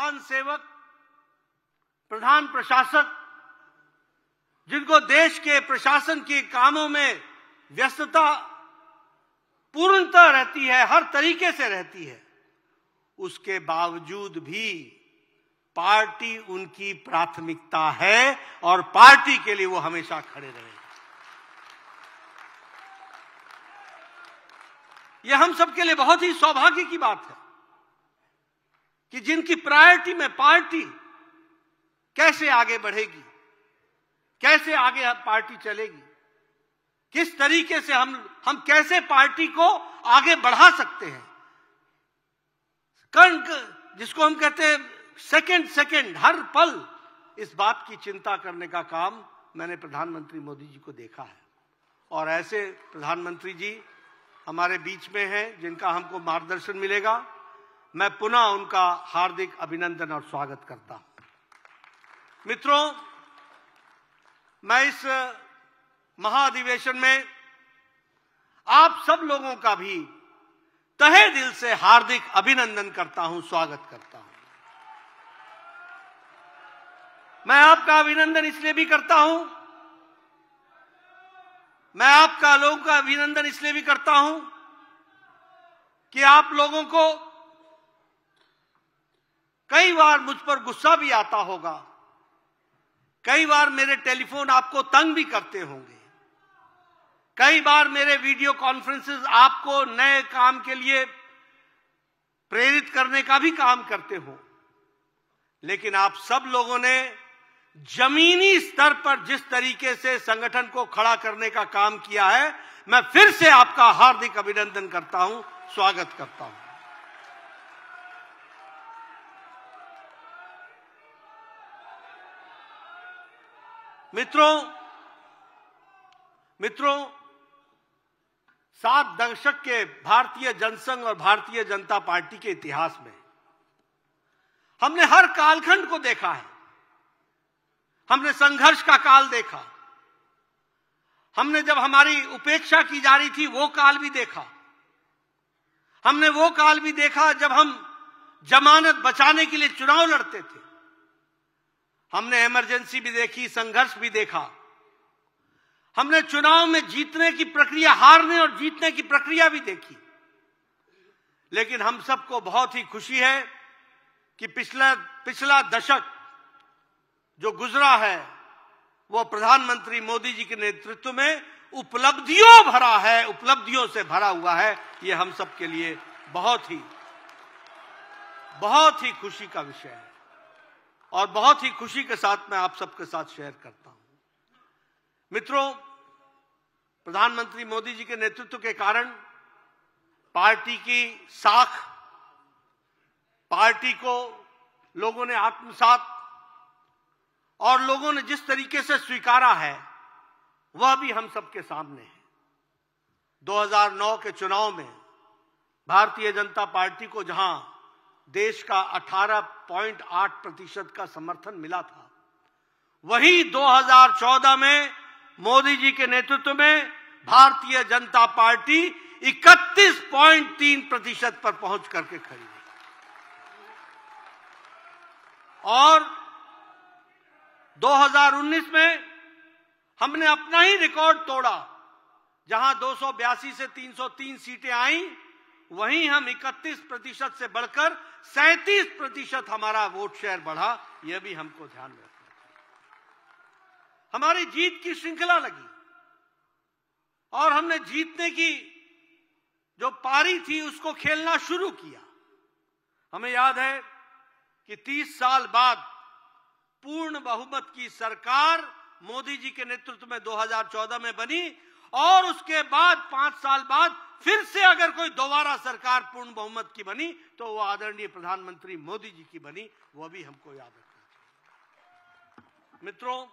प्रधान सेवक, प्रधान प्रशासक, जिनको देश के प्रशासन के कामों में व्यस्तता पूर्णतः रहती है, हर तरीके से रहती है, उसके बावजूद भी पार्टी उनकी प्राथमिकता है और पार्टी के लिए वो हमेशा खड़े रहे। यह हम सबके लिए बहुत ही सौभाग्य की बात है कि जिनकी प्रायोरिटी में पार्टी कैसे आगे बढ़ेगी, कैसे आगे पार्टी चलेगी, किस तरीके से हम कैसे पार्टी को आगे बढ़ा सकते हैं, कण जिसको हम कहते हैं सेकंड हर पल इस बात की चिंता करने का काम मैंने प्रधानमंत्री मोदी जी को देखा है। और ऐसे प्रधानमंत्री जी हमारे बीच में हैं जिनका हमको मार्गदर्शन मिलेगा। मैं पुनः उनका हार्दिक अभिनंदन और स्वागत करता हूं। मित्रों, मैं इस महाधिवेशन में आप सब लोगों का भी तहे दिल से हार्दिक अभिनंदन करता हूं, स्वागत करता हूं। मैं आपका अभिनंदन इसलिए भी करता हूं, मैं आपका लोगों का अभिनंदन इसलिए भी करता हूं कि आप लोगों को कई बार मुझ पर गुस्सा भी आता होगा, कई बार मेरे टेलीफोन आपको तंग भी करते होंगे, कई बार मेरे वीडियो कॉन्फ्रेंसेस आपको नए काम के लिए प्रेरित करने का भी काम करते हो, लेकिन आप सब लोगों ने जमीनी स्तर पर जिस तरीके से संगठन को खड़ा करने का काम किया है, मैं फिर से आपका हार्दिक अभिनंदन करता हूं, स्वागत करता हूं। मित्रों 7 दशक के भारतीय जनसंघ और भारतीय जनता पार्टी के इतिहास में हमने हर कालखंड को देखा है। हमने संघर्ष का काल देखा, हमने जब हमारी उपेक्षा की जा रही थी वो काल भी देखा, हमने वो काल भी देखा जब हम जमानत बचाने के लिए चुनाव लड़ते थे, हमने इमरजेंसी भी देखी, संघर्ष भी देखा, हमने चुनाव में जीतने की प्रक्रिया, हारने और जीतने की प्रक्रिया भी देखी। लेकिन हम सबको बहुत ही खुशी है कि पिछला दशक जो गुजरा है वो प्रधानमंत्री मोदी जी के नेतृत्व में उपलब्धियों भरा है, उपलब्धियों से भरा हुआ है। ये हम सब के लिए बहुत ही खुशी का विषय है और बहुत ही खुशी के साथ मैं आप सबके साथ शेयर करता हूं। मित्रों, प्रधानमंत्री मोदी जी के नेतृत्व के कारण पार्टी की साख, पार्टी को लोगों ने आत्मसात और लोगों ने जिस तरीके से स्वीकारा है वह भी हम सबके सामने है। 2009 के चुनाव में भारतीय जनता पार्टी को जहां देश का 18.8% का समर्थन मिला था, वहीं 2014 में मोदी जी के नेतृत्व में भारतीय जनता पार्टी 31.3% पर पहुंच करके खड़ी है। और 2019 में हमने अपना ही रिकॉर्ड तोड़ा, जहां 282 से 303 सीटें आईं, वहीं हम 31% से बढ़कर 37% हमारा वोट शेयर बढ़ा। यह भी हमको ध्यान रखना चाहिए। हमारी जीत की श्रृंखला लगी और हमने जीतने की जो पारी थी उसको खेलना शुरू किया। हमें याद है कि 30 साल बाद पूर्ण बहुमत की सरकार मोदी जी के नेतृत्व में 2014 में बनी और उसके बाद 5 साल बाद फिर से अगर कोई दोबारा सरकार पूर्ण बहुमत की बनी तो वो आदरणीय प्रधानमंत्री मोदी जी की बनी। वो भी हमको याद रखना चाहिए। मित्रों,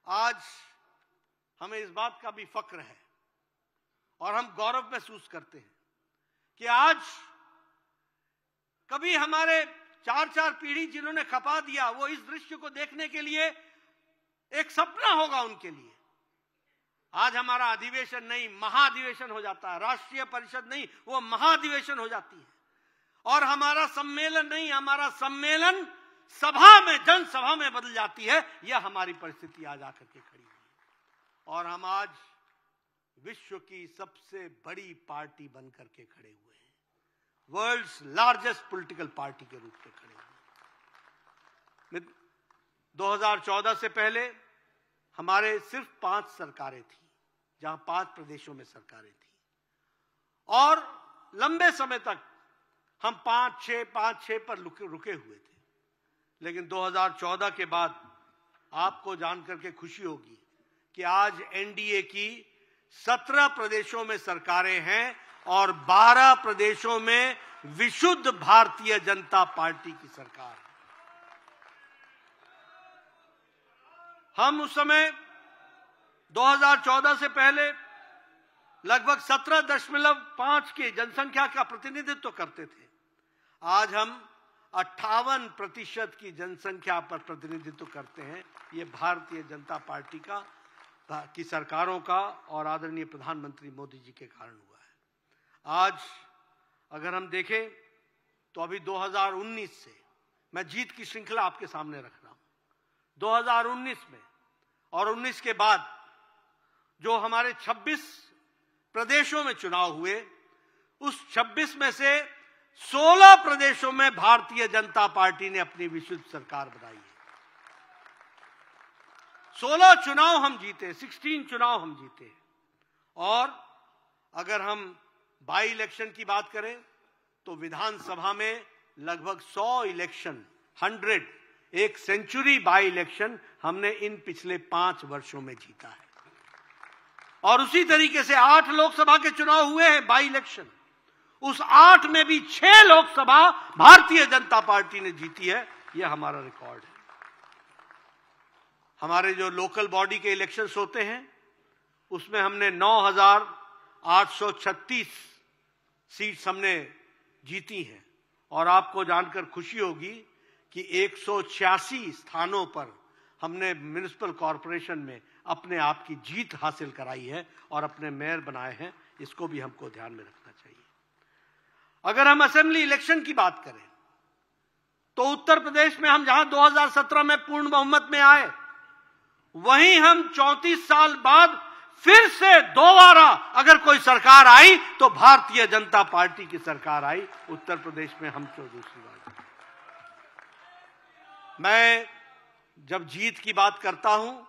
आज हमें इस बात का भी फक्र है और हम गौरव महसूस करते हैं कि आज कभी हमारे 4 पीढ़ी जिन्होंने खपा दिया, वो इस दृश्य को देखने के लिए एक सपना होगा उनके लिए। आज हमारा अधिवेशन नहीं, महाधिवेशन हो जाता है, राष्ट्रीय परिषद नहीं, वो महाधिवेशन हो जाती है। और हमारा सम्मेलन नहीं, हमारा सम्मेलन सभा में, जनसभा में बदल जाती है। यह हमारी परिस्थिति आज आकर के खड़ी हुई है और हम आज विश्व की सबसे बड़ी पार्टी बनकर के खड़े हुए हैं, वर्ल्ड्स लार्जेस्ट पॉलिटिकल पार्टी के रूप में खड़े हुए। 2014 से पहले हमारे सिर्फ 5 सरकारें थी, जहां 5 प्रदेशों में सरकारें थी और लंबे समय तक हम 5-6 पर रुके हुए थे। लेकिन 2014 के बाद आपको जानकर के खुशी होगी कि आज एनडीए की 17 प्रदेशों में सरकारें हैं और 12 प्रदेशों में विशुद्ध भारतीय जनता पार्टी की सरकार है। हम उस समय 2014 से पहले लगभग 17.5 की जनसंख्या का प्रतिनिधित्व करते थे। आज हम 58% की जनसंख्या पर प्रतिनिधित्व करते हैं। ये भारतीय जनता पार्टी की सरकारों का और आदरणीय प्रधानमंत्री मोदी जी के कारण हुआ है। आज अगर हम देखें तो अभी 2019 से मैं जीत की श्रृंखला आपके सामने रख रहा हूं। 2019 में और 19 के बाद जो हमारे 26 प्रदेशों में चुनाव हुए, उस 26 में से 16 प्रदेशों में भारतीय जनता पार्टी ने अपनी विशुद्ध सरकार बनाई है। 16 चुनाव हम जीते, 16 चुनाव हम जीते। और अगर हम बाई इलेक्शन की बात करें तो विधानसभा में लगभग 100 इलेक्शन, 100, एक सेंचुरी बाई इलेक्शन हमने इन पिछले 5 वर्षों में जीता है। और उसी तरीके से 8 लोकसभा के चुनाव हुए हैं बाई इलेक्शन, उस 8 में भी 6 लोकसभा भारतीय जनता पार्टी ने जीती है। यह हमारा रिकॉर्ड है। हमारे जो लोकल बॉडी के इलेक्शंस होते हैं उसमें हमने 9,836 सीट्स हमने जीती हैं और आपको जानकर खुशी होगी कि 186 स्थानों पर हमने म्युनिसिपल कॉरपोरेशन में अपने आप की जीत हासिल कराई है और अपने मेयर बनाए हैं। इसको भी हमको ध्यान में रखना चाहिए। अगर हम असेंबली इलेक्शन की बात करें तो उत्तर प्रदेश में हम जहां 2017 में पूर्ण बहुमत में आए, वहीं हम 34 साल बाद फिर से दोबारा अगर कोई सरकार आई तो भारतीय जनता पार्टी की सरकार आई। उत्तर प्रदेश में हम तो दूसरी बार। मैं जब जीत की बात करता हूं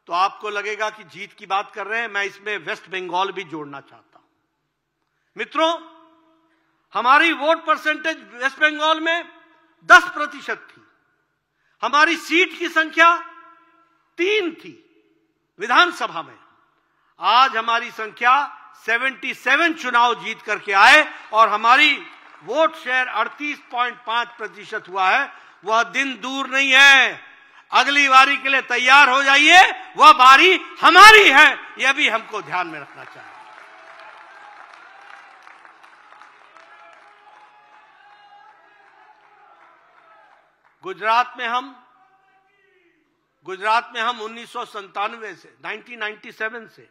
तो आपको लगेगा कि जीत की बात कर रहे हैं, मैं इसमें वेस्ट बंगाल भी जोड़ना चाहता हूं। मित्रों, हमारी वोट परसेंटेज वेस्ट बंगाल में 10% थी। हमारी सीट की संख्या 3 थी विधानसभा में। आज हमारी संख्या 77 चुनाव जीत करके आए और हमारी वोट शेयर 38.5% हुआ है। वह दिन दूर नहीं है। अगली बारी के लिए तैयार हो जाइए, वह बारी हमारी है। यह भी हमको ध्यान में रखना चाहिए। गुजरात में हम 1997 से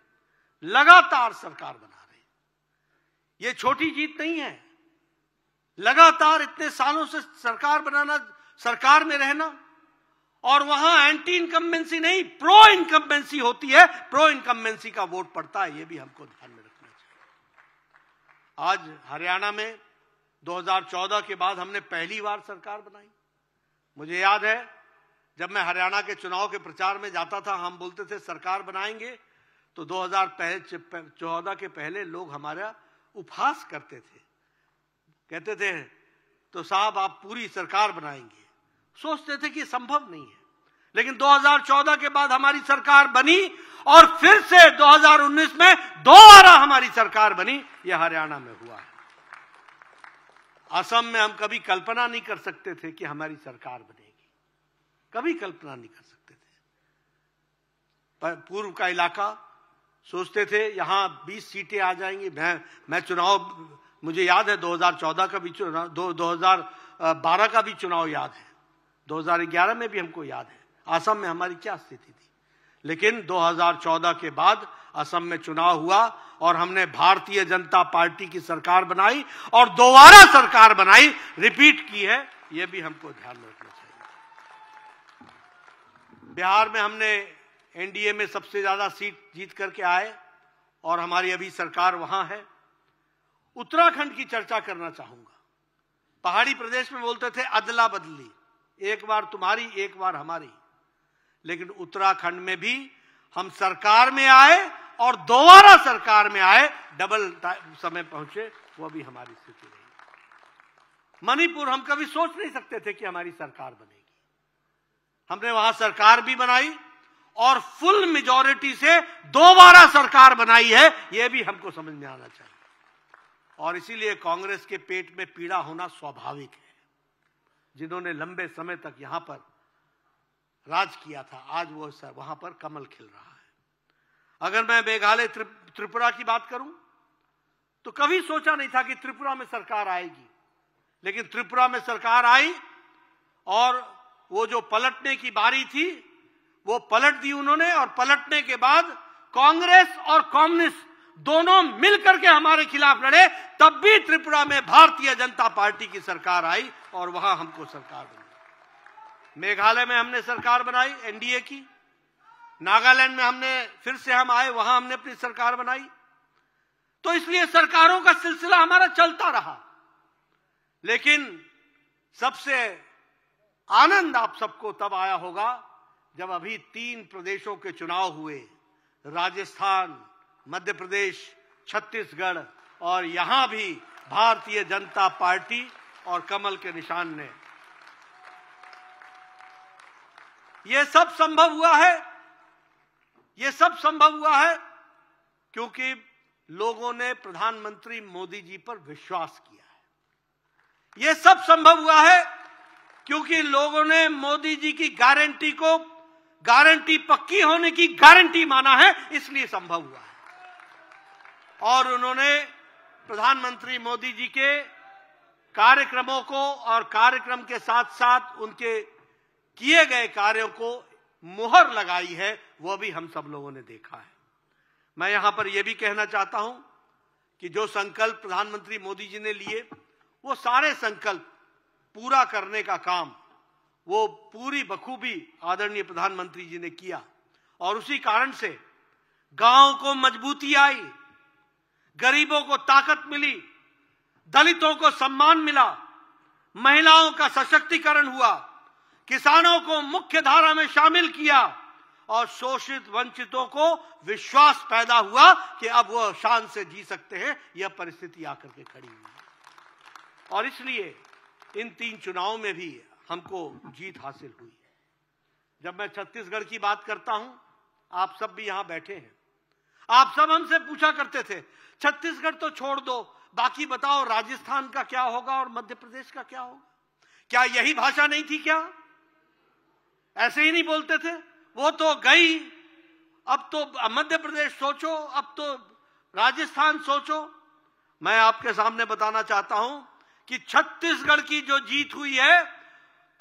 लगातार सरकार बना रहे हैं। यह छोटी जीत नहीं है। लगातार इतने सालों से सरकार बनाना, सरकार में रहना, और वहां एंटी इनकम्बेंसी नहीं, प्रो इनकम्बेंसी होती है। प्रो इनकम्बेंसी का वोट पड़ता है। यह भी हमको ध्यान में रखना चाहिए। आज हरियाणा में 2014 के बाद हमने पहली बार सरकार बनाई। मुझे याद है जब मैं हरियाणा के चुनाव के प्रचार में जाता था, हम बोलते थे सरकार बनाएंगे, तो 2014 के पहले लोग हमारा उपहास करते थे, कहते थे तो साहब आप पूरी सरकार बनाएंगे। सोचते थे कि संभव नहीं है। लेकिन 2014 के बाद हमारी सरकार बनी और फिर से 2019 में दोबारा हमारी सरकार बनी। यह हरियाणा में हुआ है। असम में हम कभी कल्पना नहीं कर सकते थे कि हमारी सरकार बनेगी, कभी कल्पना नहीं कर सकते थे। पूर्व का इलाका सोचते थे यहां 20 सीटें आ जाएंगी। मैं चुनाव, मुझे याद है 2014 का भी चुनाव, 2012 का भी चुनाव याद है, 2011 में भी हमको याद है असम में हमारी क्या स्थिति थी। लेकिन 2014 के बाद असम में चुनाव हुआ और हमने भारतीय जनता पार्टी की सरकार बनाई और दोबारा सरकार बनाई, रिपीट की है, यह भी हमको ध्यान में रखना चाहिए। बिहार में हमने एनडीए में सबसे ज्यादा सीट जीत करके आए और हमारी अभी सरकार वहां है। उत्तराखंड की चर्चा करना चाहूंगा। पहाड़ी प्रदेश में बोलते थे अदला बदली, एक बार तुम्हारी एक बार हमारी, लेकिन उत्तराखंड में भी हम सरकार में आए और दोबारा सरकार में आए, डबल समय पहुंचे, वो भी हमारी स्थिति रही। मणिपुर हम कभी सोच नहीं सकते थे कि हमारी सरकार बनेगी, हमने वहां सरकार भी बनाई और फुल मेजॉरिटी से दोबारा सरकार बनाई है, यह भी हमको समझ में आना चाहिए। और इसीलिए कांग्रेस के पेट में पीड़ा होना स्वाभाविक है। जिन्होंने लंबे समय तक यहां पर राज किया था, आज वो वहां पर कमल खिल रहा है। अगर मैं मेघालय त्रिपुरा की बात करूं तो कभी सोचा नहीं था कि त्रिपुरा में सरकार आएगी, लेकिन त्रिपुरा में सरकार आई और वो जो पलटने की बारी थी वो पलट दी उन्होंने, और पलटने के बाद कांग्रेस और कम्युनिस्ट दोनों मिलकर के हमारे खिलाफ लड़े, तब भी त्रिपुरा में भारतीय जनता पार्टी की सरकार आई और वहां हमको सरकार बनी। मेघालय में हमने सरकार बनाई एनडीए की, नागालैंड में हमने फिर से हम आए, वहां हमने अपनी सरकार बनाई। तो इसलिए सरकारों का सिलसिला हमारा चलता रहा। लेकिन सबसे आनंद आप सबको तब आया होगा जब अभी 3 प्रदेशों के चुनाव हुए, राजस्थान, मध्य प्रदेश, छत्तीसगढ़, और यहां भी भारतीय जनता पार्टी और कमल के निशान ने। यह सब संभव हुआ है, यह सब संभव हुआ है क्योंकि लोगों ने प्रधानमंत्री मोदी जी पर विश्वास किया है। यह सब संभव हुआ है क्योंकि लोगों ने मोदी जी की गारंटी को गारंटी पक्की होने की गारंटी माना है, इसलिए संभव हुआ है। और उन्होंने प्रधानमंत्री मोदी जी के कार्यक्रमों को और कार्यक्रम के साथ साथ उनके किए गए कार्यों को मुहर लगाई है, वो भी हम सब लोगों ने देखा है। मैं यहां पर यह भी कहना चाहता हूं कि जो संकल्प प्रधानमंत्री मोदी जी ने लिए, वो सारे संकल्प पूरा करने का काम वो पूरी बखूबी आदरणीय प्रधानमंत्री जी ने किया, और उसी कारण से गांव को मजबूती आई, गरीबों को ताकत मिली, दलितों को सम्मान मिला, महिलाओं का सशक्तिकरण हुआ, किसानों को मुख्य धारा में शामिल किया और शोषित वंचितों को विश्वास पैदा हुआ कि अब वो शान से जी सकते हैं। यह परिस्थिति आकर के खड़ी हुई है और इसलिए इन 3 चुनावों में भी हमको जीत हासिल हुई है। जब मैं छत्तीसगढ़ की बात करता हूं, आप सब भी यहां बैठे हैं, आप सब हमसे पूछा करते थे छत्तीसगढ़ तो छोड़ दो, बाकी बताओ राजस्थान का क्या होगा और मध्य प्रदेश का क्या होगा? क्या यही भाषा नहीं थी क्या? ऐसे ही नहीं बोलते थे? वो तो गई, अब तो मध्य प्रदेश सोचो, अब तो राजस्थान सोचो। मैं आपके सामने बताना चाहता हूं कि छत्तीसगढ़ की जो जीत हुई है,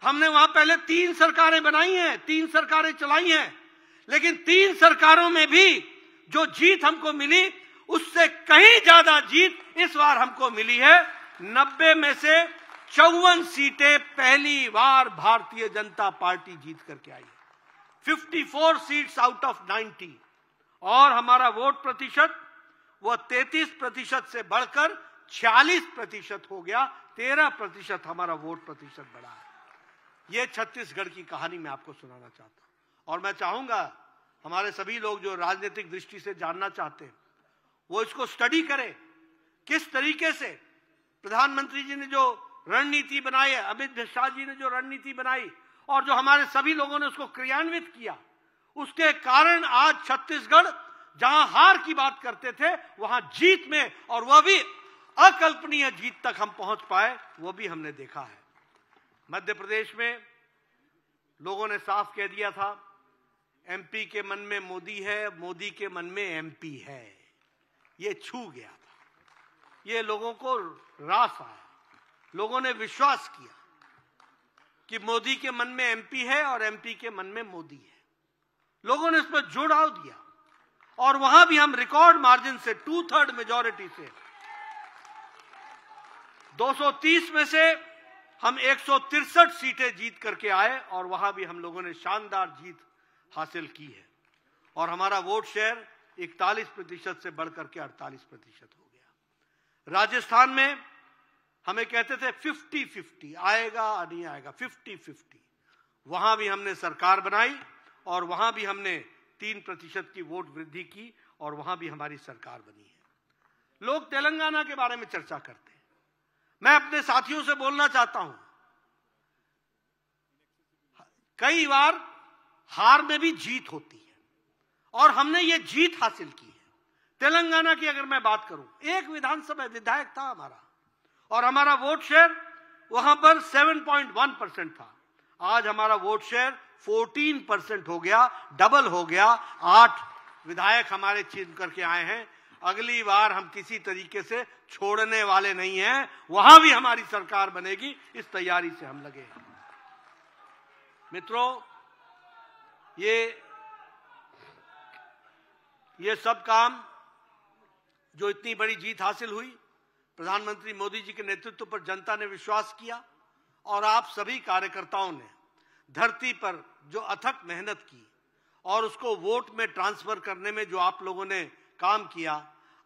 हमने वहां पहले 3 सरकारें बनाई हैं, 3 सरकारें चलाई हैं, लेकिन 3 सरकारों में भी जो जीत हमको मिली उससे कहीं ज्यादा जीत इस बार हमको मिली है। 90 में से 54 सीटें पहली बार भारतीय जनता पार्टी जीत करके आई है, 54 सीट्स आउट ऑफ 90, और हमारा वोट प्रतिशत वो 33% से बढ़कर 46% हो गया, 13% हमारा वोट प्रतिशत बढ़ा है। यह छत्तीसगढ़ की कहानी मैं आपको सुनाना चाहता हूं, और मैं चाहूंगा हमारे सभी लोग जो राजनीतिक दृष्टि से जानना चाहते हैं वो इसको स्टडी करें, किस तरीके से प्रधानमंत्री जी ने जो रणनीति बनाई है, अमित शाह जी ने जो रणनीति बनाई और जो हमारे सभी लोगों ने उसको क्रियान्वित किया, उसके कारण आज छत्तीसगढ़ जहां हार की बात करते थे वहां जीत में, और वह भी अकल्पनीय जीत तक हम पहुंच पाए, वो भी हमने देखा है। मध्य प्रदेश में लोगों ने साफ कह दिया था एमपी के मन में मोदी है, मोदी के मन में एमपी है। ये छू गया था, ये लोगों को रास आया, लोगों ने विश्वास किया कि मोदी के मन में एमपी है और एमपी के मन में मोदी है। लोगों ने इस पर जुड़ाव दिया और वहां भी हम रिकॉर्ड मार्जिन से 2/3 मेजॉरिटी से 230 में से हम 163 सीटें जीत करके आए और वहां भी हम लोगों ने शानदार जीत हासिल की है और हमारा वोट शेयर 41% से बढ़कर के 48% हो गया। राजस्थान में हमें कहते थे 50-50 आएगा नहीं आएगा, 50-50, वहां भी हमने सरकार बनाई और वहां भी हमने 3% की वोट वृद्धि की और वहां भी हमारी सरकार बनी है। लोग तेलंगाना के बारे में चर्चा करते हैं, मैं अपने साथियों से बोलना चाहता हूं, कई बार हार में भी जीत होती है और हमने ये जीत हासिल की है। तेलंगाना की अगर मैं बात करूं, एक विधानसभा विधायक था हमारा और हमारा वोट शेयर वहां पर 7.1% था। आज हमारा वोट शेयर 14% हो गया, डबल हो गया। 8 विधायक हमारे चुन करके आए हैं। अगली बार हम किसी तरीके से छोड़ने वाले नहीं हैं, वहां भी हमारी सरकार बनेगी, इस तैयारी से हम लगे हैं। मित्रों, ये सब काम जो इतनी बड़ी जीत हासिल हुई, प्रधानमंत्री मोदी जी के नेतृत्व पर जनता ने विश्वास किया और आप सभी कार्यकर्ताओं ने धरती पर जो अथक मेहनत की और उसको वोट में ट्रांसफर करने में जो आप लोगों ने काम किया,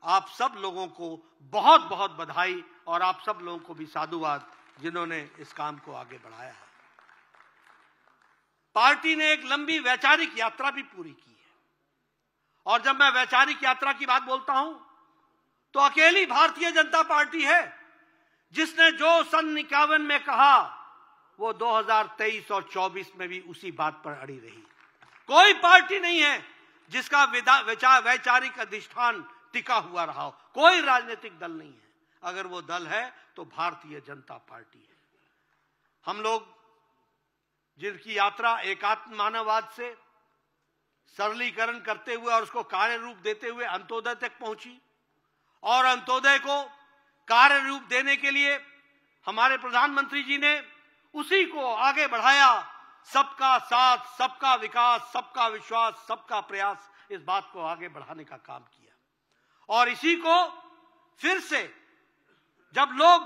आप सब लोगों को बहुत बहुत बधाई और आप सब लोगों को भी साधुवाद जिन्होंने इस काम को आगे बढ़ाया है। पार्टी ने एक लंबी वैचारिक यात्रा भी पूरी की है और जब मैं वैचारिक यात्रा की बात बोलता हूं तो अकेली भारतीय जनता पार्टी है जिसने जो सन 51 में कहा वो 2023 और 24 में भी उसी बात पर अड़ी रही। कोई पार्टी नहीं है जिसका वैचारिक अधिष्ठान टिका हुआ रहा हो, कोई राजनीतिक दल नहीं है। अगर वो दल है तो भारतीय जनता पार्टी है। हम लोग जिनकी यात्रा एकात्म मानववाद से सरलीकरण करते हुए और उसको कार्य रूप देते हुए अंत्योदय तक पहुंची और अंत्योदय को कार्य रूप देने के लिए हमारे प्रधानमंत्री जी ने उसी को आगे बढ़ाया। सबका साथ, सबका विकास, सबका विश्वास, सबका प्रयास, इस बात को आगे बढ़ाने का काम किया और इसी को फिर से जब लोग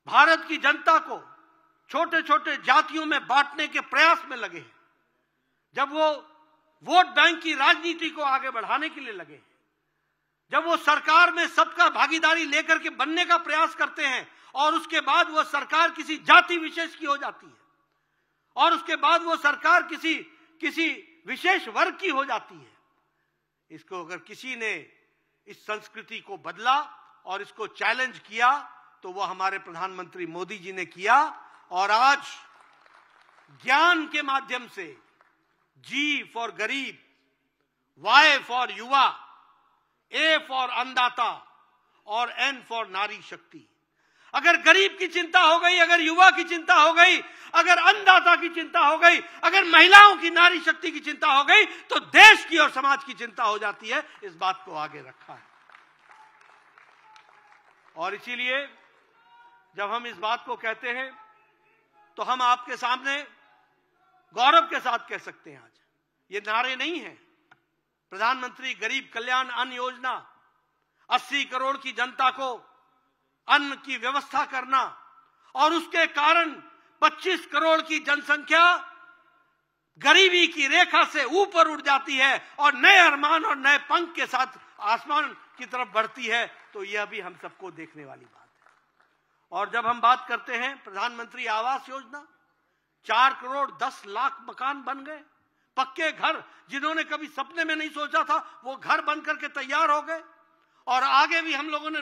भारत की जनता को छोटे छोटे जातियों में बांटने के प्रयास में लगे हैं, जब वो वोट बैंक की राजनीति को आगे बढ़ाने के लिए लगे हैं, जब वो सरकार में सबका भागीदारी लेकर के बनने का प्रयास करते हैं और उसके बाद वो सरकार किसी जाति विशेष की हो जाती है और उसके बाद वो सरकार किसी विशेष वर्ग की हो जाती है, इसको अगर किसी ने इस संस्कृति को बदला और इसको चैलेंज किया तो वो हमारे प्रधानमंत्री मोदी जी ने किया और आज ज्ञान के माध्यम से जी फॉर गरीब, वाई फॉर युवा, ए फॉर अन्नदाता और एन फॉर नारी शक्ति। अगर गरीब की चिंता हो गई, अगर युवा की चिंता हो गई, अगर अन्नदाता की चिंता हो गई, अगर महिलाओं की नारी शक्ति की चिंता हो गई तो देश की और समाज की चिंता हो जाती है। इस बात को आगे रखा है और इसीलिए जब हम इस बात को कहते हैं तो हम आपके सामने गौरव के साथ कह सकते हैं, आज ये नारे नहीं हैं। प्रधानमंत्री गरीब कल्याण अन्न योजना, 80 करोड़ की जनता को अन्न की व्यवस्था करना और उसके कारण 25 करोड़ की जनसंख्या गरीबी की रेखा से ऊपर उठ जाती है और नए अरमान और नए पंख के साथ आसमान की तरफ बढ़ती है, तो यह भी हम सबको देखने वाली बात है। और जब हम बात करते हैं प्रधानमंत्री आवास योजना, 4 करोड़ 10 लाख मकान बन गए, पक्के घर, जिन्होंने कभी सपने में नहीं सोचा था वो घर बन करके तैयार हो गए और आगे भी हम लोगों ने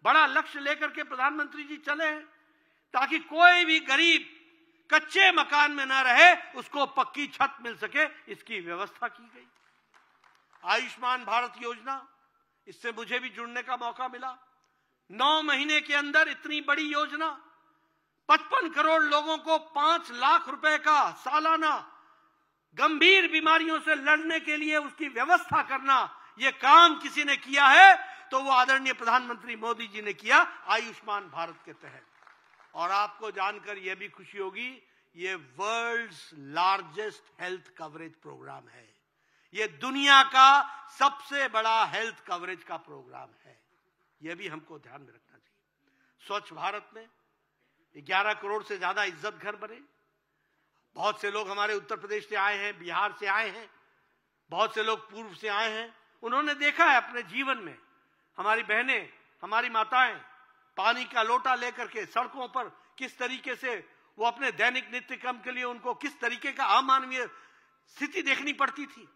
बड़ा लक्ष्य लेकर के प्रधानमंत्री जी चले हैं ताकि कोई भी गरीब कच्चे मकान में ना रहे, उसको पक्की छत मिल सके, इसकी व्यवस्था की गई। आयुष्मान भारत योजना, इससे मुझे भी जुड़ने का मौका मिला। 9 महीने के अंदर इतनी बड़ी योजना, 55 करोड़ लोगों को 5 लाख रुपए का सालाना गंभीर बीमारियों से लड़ने के लिए उसकी व्यवस्था करना, यह काम किसी ने किया है तो वो आदरणीय प्रधानमंत्री मोदी जी ने किया आयुष्मान भारत के तहत। और आपको जानकर यह भी खुशी होगी, ये world's largest health coverage programme है। ये दुनिया का सबसे बड़ा हेल्थ कवरेज का प्रोग्राम है। यह भी हमको ध्यान में रखना चाहिए। स्वच्छ भारत में 11 करोड़ से ज्यादा इज्जत घर बने। बहुत से लोग हमारे उत्तर प्रदेश से आए हैं, बिहार से आए हैं, बहुत से लोग पूर्व से आए हैं। उन्होंने देखा है अपने जीवन में, हमारी बहनें, हमारी माताएं पानी का लोटा लेकर के सड़कों पर किस तरीके से वो अपने दैनिक नित्य कर्म के लिए उनको किस तरीके का अमानवीय स्थिति देखनी पड़ती थी।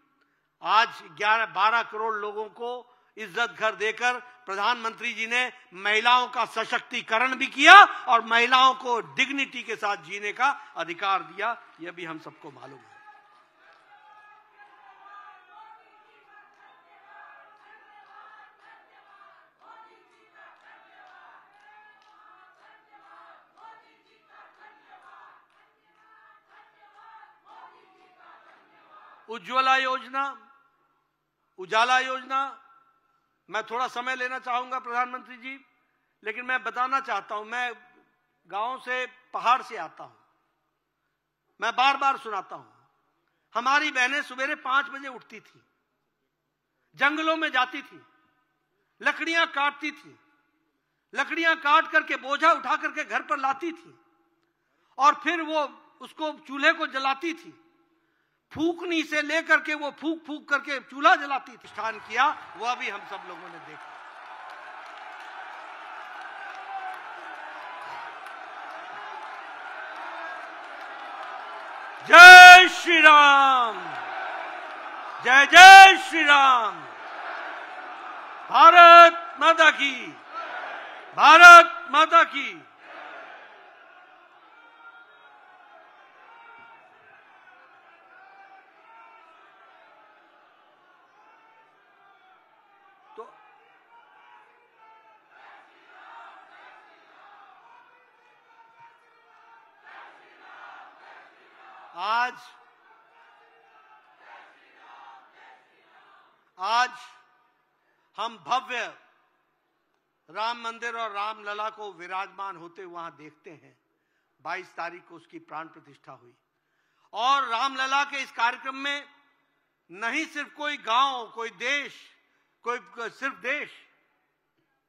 आज 11-12 करोड़ लोगों को इज्जत घर देकर प्रधानमंत्री जी ने महिलाओं का सशक्तिकरण भी किया और महिलाओं को डिग्निटी के साथ जीने का अधिकार दिया। यह भी हम सबको मालूम है। उज्ज्वला योजना, उजाला योजना, मैं थोड़ा समय लेना चाहूंगा प्रधानमंत्री जी, लेकिन मैं बताना चाहता हूं, मैं गांव से, पहाड़ से आता हूं। मैं बार बार सुनाता हूं, हमारी बहनें सवेरे 5 बजे उठती थी, जंगलों में जाती थी, लकड़ियां काटती थी, लकड़ियां काट करके बोझा उठा करके घर पर लाती थी और फिर वो उसको चूल्हे को जलाती थी। फूकनी से लेकर के वो फूक फूक करके चूल्हा जलाती थी। स्थान किया, वह भी हम सब लोगों ने देखा। जय श्री राम, जय जय श्री राम। भारत माता की, भारत माता की। आज हम भव्य राम मंदिर और रामलला को विराजमान होते वहां देखते हैं। 22 तारीख को उसकी प्राण प्रतिष्ठा हुई और रामलला के इस कार्यक्रम में नहीं सिर्फ कोई गांव, कोई देश, कोई सिर्फ देश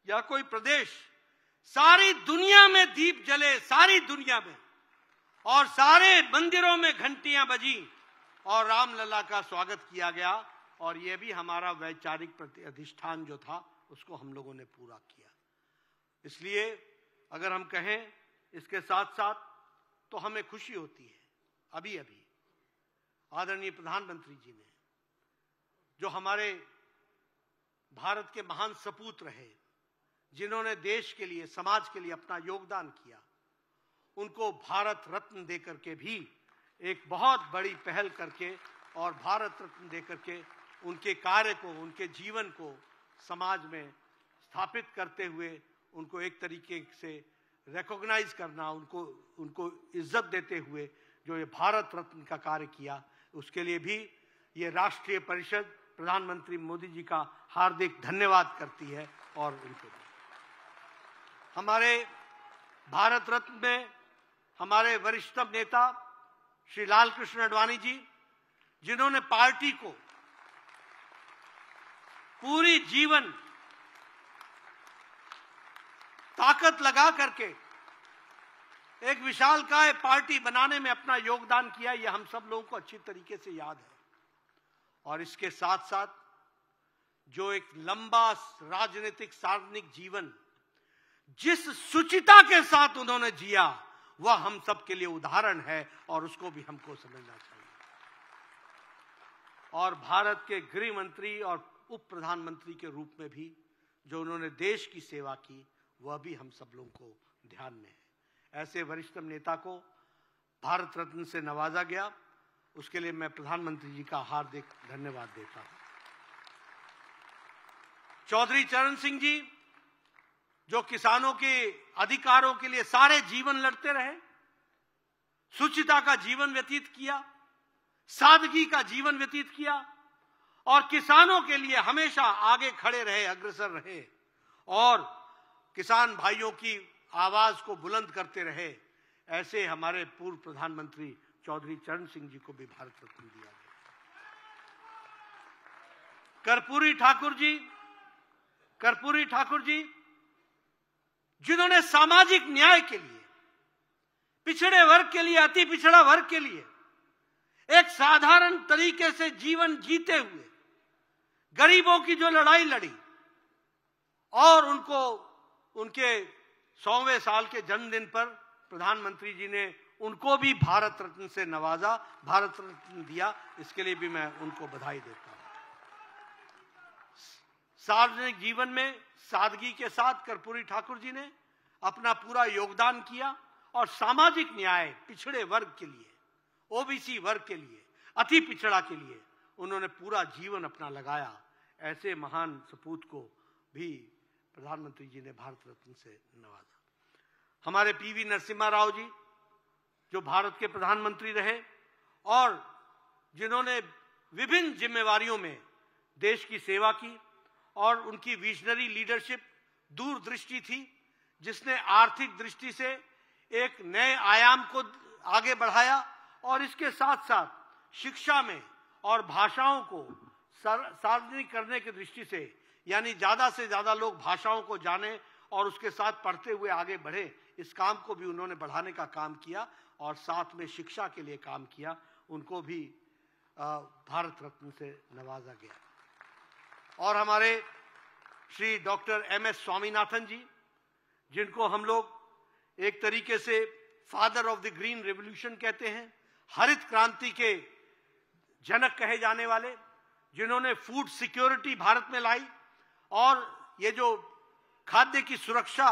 या कोई प्रदेश, सारी दुनिया में दीप जले, सारी दुनिया में, और सारे मंदिरों में घंटियां बजी और रामलला का स्वागत किया गया। और यह भी हमारा वैचारिक अधिष्ठान जो था उसको हम लोगों ने पूरा किया। इसलिए अगर हम कहें इसके साथ साथ तो हमें खुशी होती है। अभी अभी आदरणीय प्रधानमंत्री जी ने, जो हमारे भारत के महान सपूत रहे, जिन्होंने देश के लिए, समाज के लिए अपना योगदान किया, उनको भारत रत्न देकर के भी एक बहुत बड़ी पहल करके और भारत रत्न देकर के उनके कार्य को, उनके जीवन को समाज में स्थापित करते हुए उनको एक तरीके से रिकॉग्नाइज करना, उनको इज्जत देते हुए जो ये भारत रत्न का कार्य किया, उसके लिए भी ये राष्ट्रीय परिषद प्रधानमंत्री मोदी जी का हार्दिक धन्यवाद करती है। और उनको हमारे भारत रत्न में हमारे वरिष्ठतम नेता श्री लालकृष्ण आडवाणी जी, जिन्होंने पार्टी को पूरी जीवन ताकत लगा करके एक विशालकाय पार्टी बनाने में अपना योगदान किया, यह हम सब लोगों को अच्छी तरीके से याद है। और इसके साथ साथ जो एक लंबा राजनीतिक सार्वजनिक जीवन जिस शुचिता के साथ उन्होंने जिया, वह हम सब के लिए उदाहरण है और उसको भी हमको समझना चाहिए। और भारत के गृह मंत्री और उप प्रधानमंत्री के रूप में भी जो उन्होंने देश की सेवा की, वह भी हम सब लोगों को ध्यान में है। ऐसे वरिष्ठतम नेता को भारत रत्न से नवाजा गया, उसके लिए मैं प्रधानमंत्री जी का हार्दिक धन्यवाद देता हूं। चौधरी चरण सिंह जी, जो किसानों के अधिकारों के लिए सारे जीवन लड़ते रहे, शुचिता का जीवन व्यतीत किया, सादगी का जीवन व्यतीत किया और किसानों के लिए हमेशा आगे खड़े रहे, अग्रसर रहे और किसान भाइयों की आवाज को बुलंद करते रहे, ऐसे हमारे पूर्व प्रधानमंत्री चौधरी चरण सिंह जी को भी भारत रत्न दिया गया। कर्पूरी ठाकुर जी जिन्होंने सामाजिक न्याय के लिए, पिछड़े वर्ग के लिए, अति पिछड़ा वर्ग के लिए एक साधारण तरीके से जीवन जीते हुए गरीबों की जो लड़ाई लड़ी और उनको उनके 100वें साल के जन्मदिन पर प्रधानमंत्री जी ने उनको भी भारत रत्न से नवाजा, भारत रत्न दिया। इसके लिए भी मैं उनको बधाई देता हूं। सार्वजनिक जीवन में सादगी के साथ कर्पूरी ठाकुर जी ने अपना पूरा योगदान किया और सामाजिक न्याय, पिछड़े वर्ग के लिए, ओबीसी वर्ग के लिए, अति पिछड़ा के लिए उन्होंने पूरा जीवन अपना लगाया। ऐसे महान सपूत को भी प्रधानमंत्री जी ने भारत रत्न से नवाजा। हमारे पीवी नरसिम्हा राव जी जो भारत के प्रधानमंत्री रहे और जिन्होंने विभिन्न जिम्मेवारियों में देश की सेवा की और उनकी विजनरी लीडरशिप, दूरदृष्टि थी, जिसने आर्थिक दृष्टि से एक नए आयाम को आगे बढ़ाया और इसके साथ साथ शिक्षा में और भाषाओं को सार्वजनिक करने की दृष्टि से, यानी ज्यादा से ज्यादा लोग भाषाओं को जाने और उसके साथ पढ़ते हुए आगे बढ़े, इस काम को भी उन्होंने बढ़ाने का काम किया और साथ में शिक्षा के लिए काम किया। उनको भी भारत रत्न से नवाजा गया। और हमारे श्री डॉक्टर एम.एस. स्वामीनाथन जी, जिनको हम लोग एक तरीके से father of the green revolution कहते हैं, हरित क्रांति के जनक कहे जाने वाले, जिन्होंने फूड सिक्योरिटी भारत में लाई और ये जो खाद्य की सुरक्षा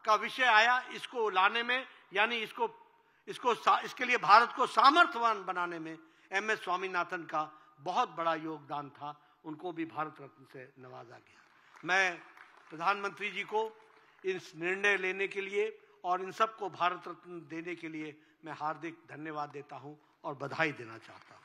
का विषय आया, इसको लाने में, यानी इसके लिए भारत को सामर्थ्यवान बनाने में एम.एस. स्वामीनाथन का बहुत बड़ा योगदान था। उनको भी भारत रत्न से नवाजा गया। मैं प्रधानमंत्री जी को इस निर्णय लेने के लिए और इन सबको भारत रत्न देने के लिए मैं हार्दिक धन्यवाद देता हूं और बधाई देना चाहता हूं।